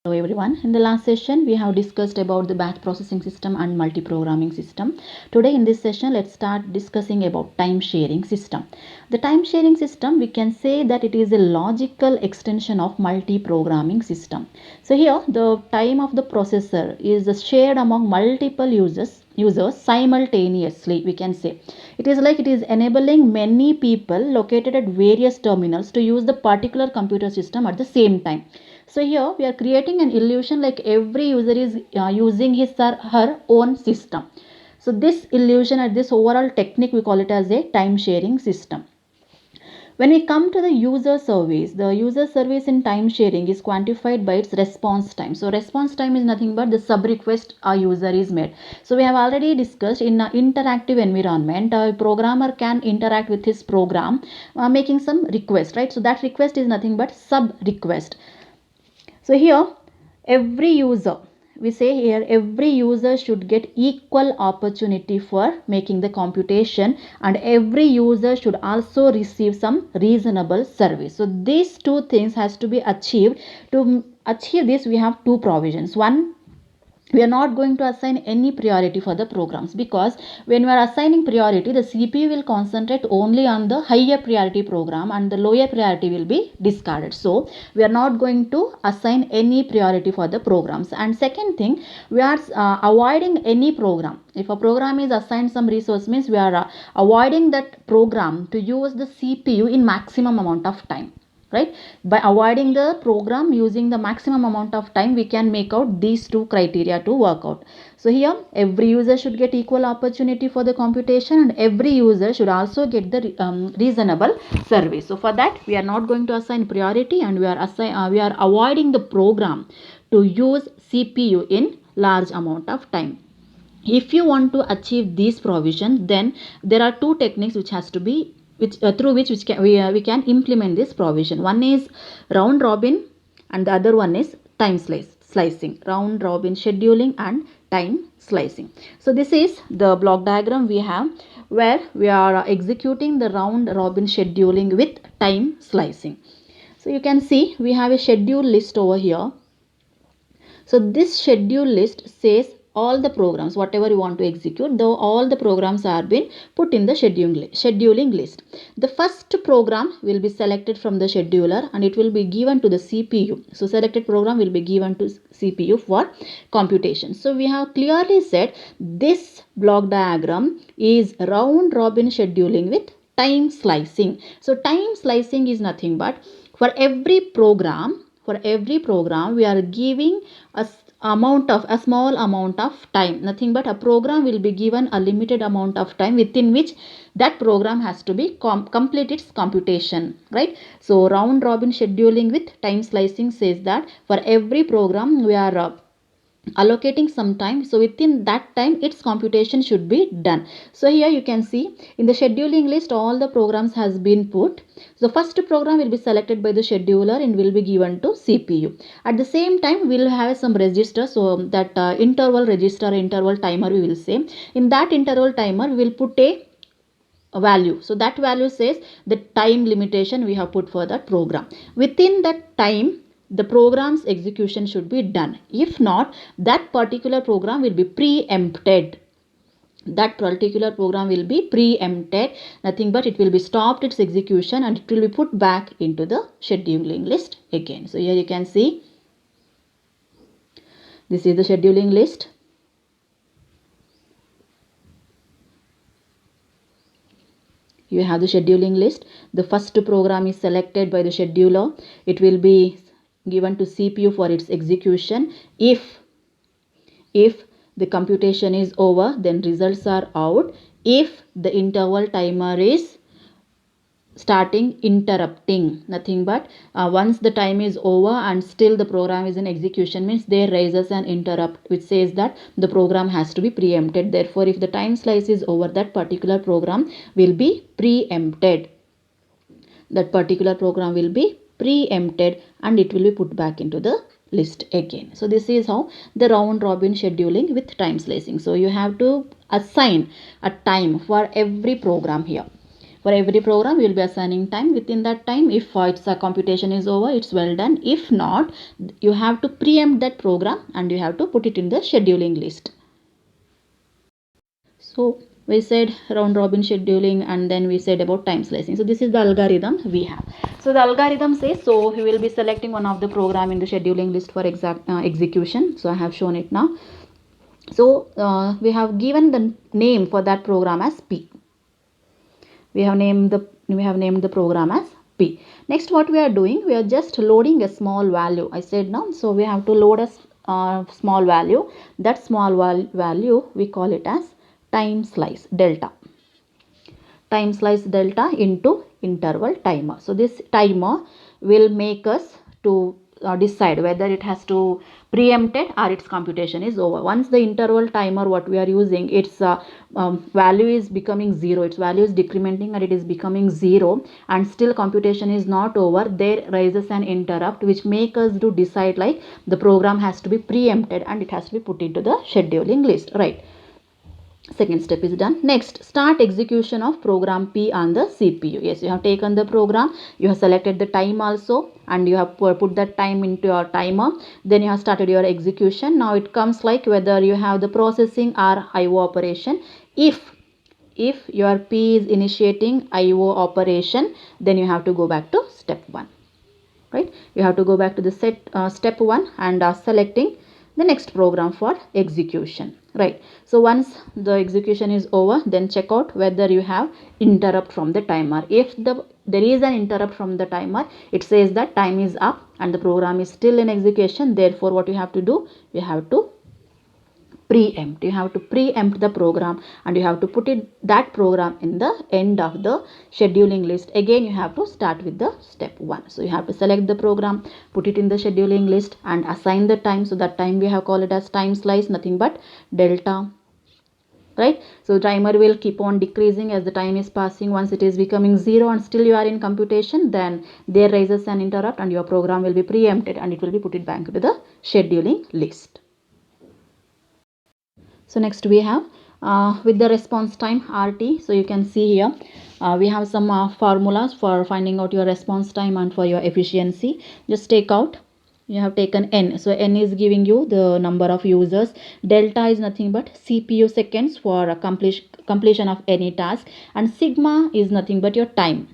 Hello everyone. In the last session, we have discussed about the batch processing system and multi-programming system. Today in this session, let's start discussing about time sharing system. The time sharing system, we can say that it is a logical extension of multi-programming system. So here, the time of the processor is shared among multiple users simultaneously, we can say. It is enabling many people located at various terminals to use the particular computer system at the same time. So here we are creating an illusion like every user is using his or her own system. So this illusion or this overall technique, we call it as a time sharing system. When we come to the user service in time sharing is quantified by its response time. So response time is nothing but the sub request a user is made. So we have already discussed in an interactive environment, a programmer can interact with his program making some request, right? So that request is nothing but sub request. So here every user, we say here every user should get equal opportunity for making the computation, and every user should also receive some reasonable service. So these two things has to be achieved. To achieve this, we have two provisions. One, we are not going to assign any priority for the programs, because when we are assigning priority, the CPU will concentrate only on the higher priority program and the lower priority will be discarded. So we are not going to assign any priority for the programs. And second thing, we are avoiding any program. If a program is assigned some resource, means we are avoiding that program to use the CPU in maximum amount of time, right? By avoiding the program using the maximum amount of time, we can make out these two criteria to work out. So here every user should get equal opportunity for the computation, and every user should also get the reasonable service. So for that, we are not going to assign priority, and we are avoiding the program to use CPU in large amount of time. If you want to achieve these provisions, then there are two techniques which has to be through which we can implement this provision. One is round robin, and the other one is time slicing, round robin scheduling and time slicing. So this is the block diagram we have, where we are executing the round robin scheduling with time slicing. So you can see we have a schedule list over here. So this schedule list says all the programs, whatever you want to execute, though all the programs are been put in the scheduling list. The first program will be selected from the scheduler, and it will be given to the CPU. So selected program will be given to CPU for computation. So we have clearly said this block diagram is round robin scheduling with time slicing. So time slicing is nothing but for every program we are giving a small amount of time. Nothing but a program will be given a limited amount of time within which that program has to be complete its computation, right? So round robin scheduling with time slicing says that for every program we are allocating some time, so within that time its computation should be done. So here you can see in the scheduling list all the programs has been put. So first program will be selected by the scheduler and will be given to CPU. At the same time, we will have some register, so that interval register, interval timer we will say. In that interval timer we will put a value. So that value says the time limitation we have put for that program. Within that time the program's execution should be done. If not, that particular program will be preempted. That particular program will be preempted. Nothing but it will be stopped its execution, and it will be put back into the scheduling list again. So here you can see this is the scheduling list. You have the scheduling list. The first program is selected by the scheduler. It will be given to CPU for its execution. If the computation is over, then results are out. If the interval timer is interrupting, nothing but once the time is over and still the program is in execution, means there raises an interrupt which says that the program has to be preempted. Therefore, if the time slice is over, that particular program will be preempted. That particular program will be preempted and it will be put back into the list again. So this is how the round robin scheduling with time slicing. So you have to assign a time for every program here. For every program, we will be assigning time. Within that time, if its computation is over, it's well done. If not, you have to preempt that program and you have to put it in the scheduling list. So we said round robin scheduling, and then we said about time slicing. So this is the algorithm we have. So the algorithm says, so we will be selecting one of the program in the scheduling list for execution. So I have shown it now. So we have given the name for that program as P. We have named the program as P. Next, what we are doing, we are just loading a small value. I said now, so we have to load a small value. That small value we call it as time slice delta. Time slice delta into interval timer. So this timer will make us to decide whether it has to preempt it or its computation is over. Once the interval timer what we are using, its value is becoming 0, its value is decrementing and it is becoming 0, and still computation is not over, there rises an interrupt which make us to decide like the program has to be preempted and it has to be put into the scheduling list, right? Second step is done. Next, start execution of program P on the CPU. Yes, you have taken the program, you have selected the time also, and you have put that time into your timer. Then you have started your execution. Now it comes like whether you have the processing or IO operation. If your P is initiating IO operation, then you have to go back to step 1. Right? You have to go back to the step 1 and selecting the next program for execution. Right? So once the execution is over, then check out whether you have interrupt from the timer. If there is an interrupt from the timer, it says that time is up and the program is still in execution. Therefore, what you have to do, you have to preempt. You have to preempt the program and you have to put that program in the end of the scheduling list. Again, you have to start with the step 1. So you have to select the program, put it in the scheduling list and assign the time. So that time we have called it as time slice, nothing but delta. Right? So timer will keep on decreasing as the time is passing. Once it is becoming 0 and still you are in computation, then there rises an interrupt and your program will be preempted and it will be put it back to the scheduling list. So next we have with the response time RT. So you can see here we have some formulas for finding out your response time and for your efficiency. Just take out, you have taken n. So n is giving you the number of users. Delta is nothing but CPU seconds for completion of any task, and sigma is nothing but your time.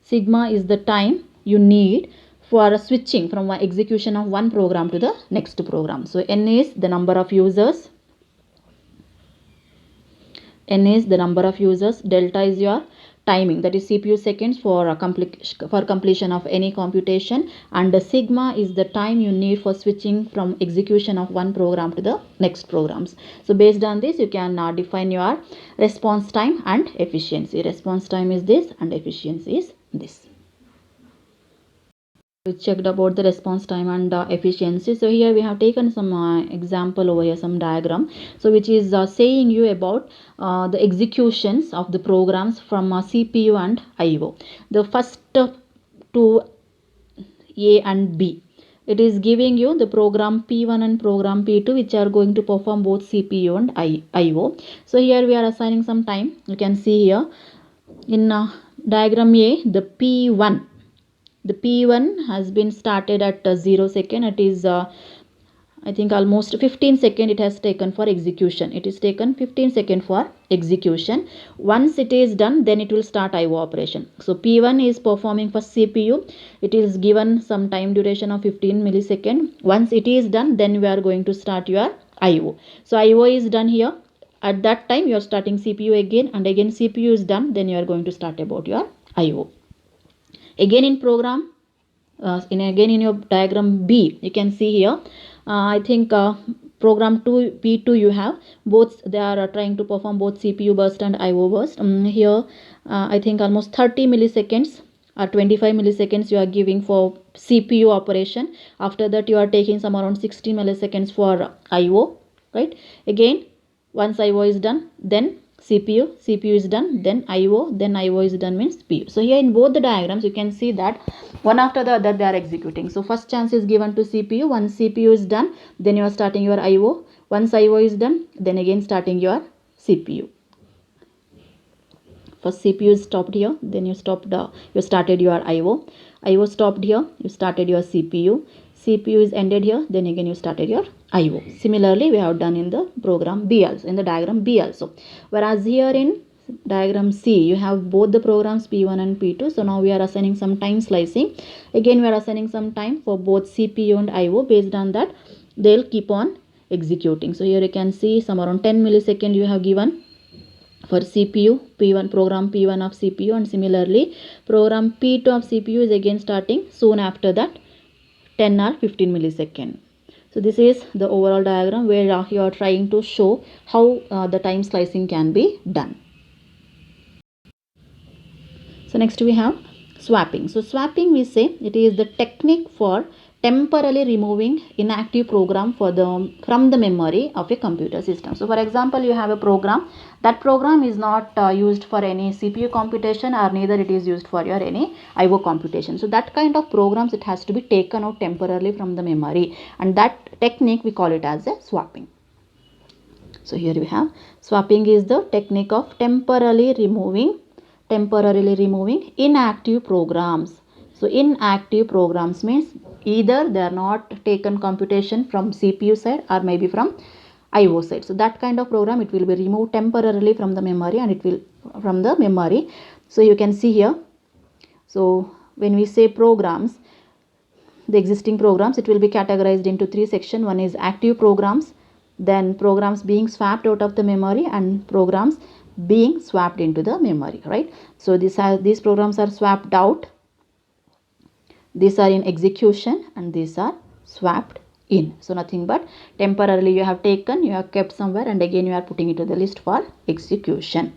Sigma is the time you need for switching from one execution of one program to the next program. So n is the number of users, n is the number of users, delta is your timing, that is CPU seconds for completion of any computation, and the sigma is the time you need for switching from execution of one program to the next programs. So based on this, you can define your response time and efficiency. Response time is this and efficiency is this. We checked about the response time and efficiency. So here we have taken some example over here, some diagram, so which is saying you about the executions of the programs from CPU and IO. The first two, A and B, it is giving you the program P1 and program P2 which are going to perform both CPU and IO. So here we are assigning some time. You can see here in diagram A, the P1, the P1 has been started at 0 second. It is I think almost 15 second it has taken for execution. It is taken 15 second for execution. Once it is done, then it will start IO operation. So P1 is performing for CPU. It is given some time duration of 15 millisecond. Once it is done, then we are going to start your IO. So IO is done here. At that time you are starting CPU again, and again CPU is done, then you are going to start about your IO. Again in program, again in your diagram B, you can see here, I think program 2 P2 you have both, they are trying to perform both CPU burst and IO burst. Here I think almost 30 milliseconds or 25 milliseconds you are giving for CPU operation. After that you are taking some around 60 milliseconds for IO. Right? Again, once IO is done, then CPU is done, then IO is done means PU. So here in both the diagrams you can see that one after the other they are executing. So first chance is given to CPU. Once CPU is done, then you are starting your IO. Once IO is done, then again starting your CPU. First CPU is stopped here, then you started your IO stopped here, you started your CPU is ended here, then again you started your IO. Similarly we have done in the program B also, in the diagram B also. Whereas here in diagram C you have both the programs P1 and P2. So now we are assigning some time slicing. Again we are assigning some time for both CPU and IO. Based on that they'll keep on executing. So here you can see some around 10 millisecond you have given for CPU P1, program P1 of CPU, and similarly program P2 of CPU is again starting soon after that, 10 or 15 millisecond. So this is the overall diagram where you are trying to show how the time slicing can be done. So next we have swapping. So swapping, we say it is the technique for temporarily removing inactive program from the memory of a computer system. So for example, you have a program, that program is not used for any CPU computation, or neither it is used for your any IO computation. So that kind of programs, it has to be taken out temporarily from the memory, and that technique we call it as a swapping. So here we have swapping is the technique of temporarily removing inactive programs. So inactive programs means either they are not taken computation from CPU side or maybe from IO side. So that kind of program, it will be removed temporarily from the memory, and it will from the memory. So you can see here, so when we say programs, the existing programs, it will be categorized into three sections. One is active programs, then programs being swapped out of the memory, and programs being swapped into the memory, right? So these programs are swapped out, these are in execution, and these are swapped in. So nothing but temporarily you have taken, you have kept somewhere, and again you are putting it to the list for execution.